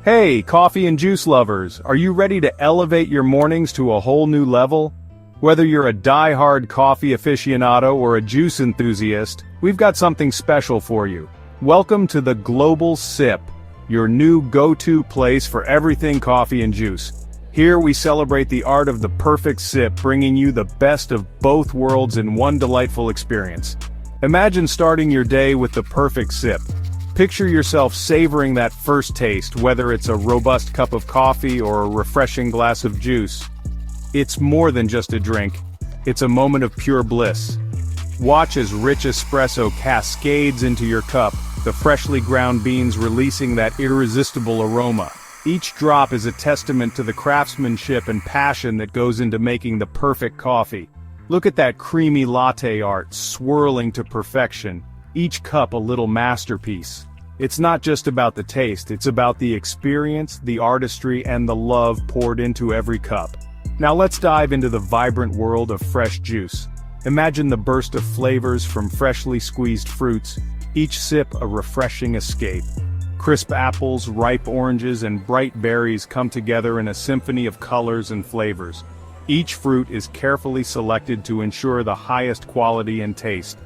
Hey, coffee and juice lovers, are you ready to elevate your mornings to a whole new level? Whether you're a die-hard coffee aficionado or a juice enthusiast, we've got something special for you. Welcome to the Global Sip, your new go-to place for everything coffee and juice. Here we celebrate the art of the perfect sip, bringing you the best of both worlds in one delightful experience. Imagine starting your day with the perfect sip. Picture yourself savoring that first taste, whether it's a robust cup of coffee or a refreshing glass of juice. It's more than just a drink, it's a moment of pure bliss. Watch as rich espresso cascades into your cup, the freshly ground beans releasing that irresistible aroma. Each drop is a testament to the craftsmanship and passion that goes into making the perfect coffee. Look at that creamy latte art swirling to perfection, each cup a little masterpiece. It's not just about the taste, it's about the experience, the artistry, and the love poured into every cup. Now let's dive into the vibrant world of fresh juice. Imagine the burst of flavors from freshly squeezed fruits, each sip a refreshing escape. Crisp apples, ripe oranges, and bright berries come together in a symphony of colors and flavors. Each fruit is carefully selected to ensure the highest quality and taste.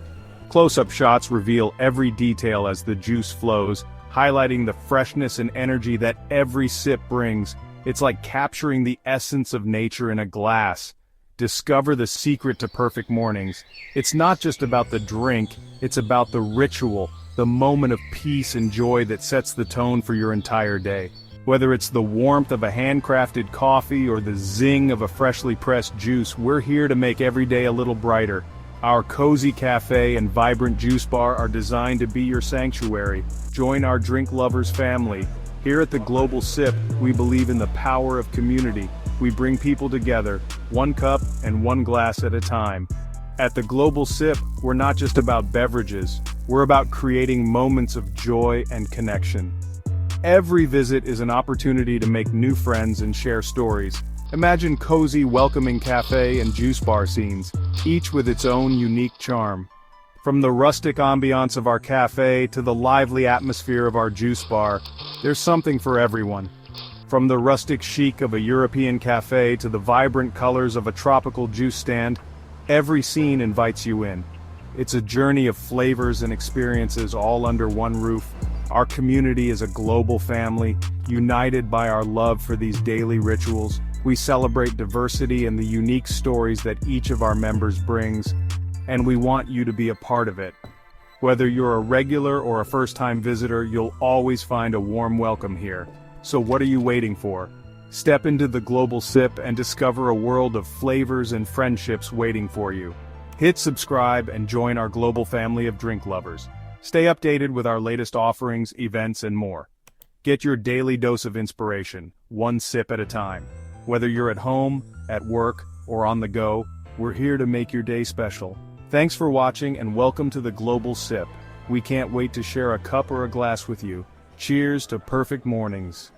Close-up shots reveal every detail as the juice flows, highlighting the freshness and energy that every sip brings. It's like capturing the essence of nature in a glass. Discover the secret to perfect mornings. It's not just about the drink, it's about the ritual, the moment of peace and joy that sets the tone for your entire day. Whether it's the warmth of a handcrafted coffee or the zing of a freshly pressed juice, we're here to make every day a little brighter. Our cozy cafe and vibrant juice bar are designed to be your sanctuary. Join our drink lovers family. Here at the Global Sip, we believe in the power of community. We bring people together, one cup and one glass at a time. At the Global Sip, we're not just about beverages, we're about creating moments of joy and connection. Every visit is an opportunity to make new friends and share stories. Imagine cozy, welcoming cafe and juice bar scenes, each with its own unique charm. From the rustic ambiance of our cafe to the lively atmosphere of our juice bar, there's something for everyone. From the rustic chic of a European cafe to the vibrant colors of a tropical juice stand, every scene invites you in. It's a journey of flavors and experiences all under one roof. Our community is a global family, united by our love for these daily rituals. We celebrate diversity and the unique stories that each of our members brings, and we want you to be a part of it. Whether you're a regular or a first-time visitor, you'll always find a warm welcome here. So what are you waiting for? Step into the Global Sip and discover a world of flavors and friendships waiting for you. Hit subscribe and join our global family of drink lovers. Stay updated with our latest offerings, events, and more. Get your daily dose of inspiration, one sip at a time. Whether you're at home, at work, or on the go, we're here to make your day special. Thanks for watching and welcome to the Global Sip. We can't wait to share a cup or a glass with you. Cheers to perfect mornings.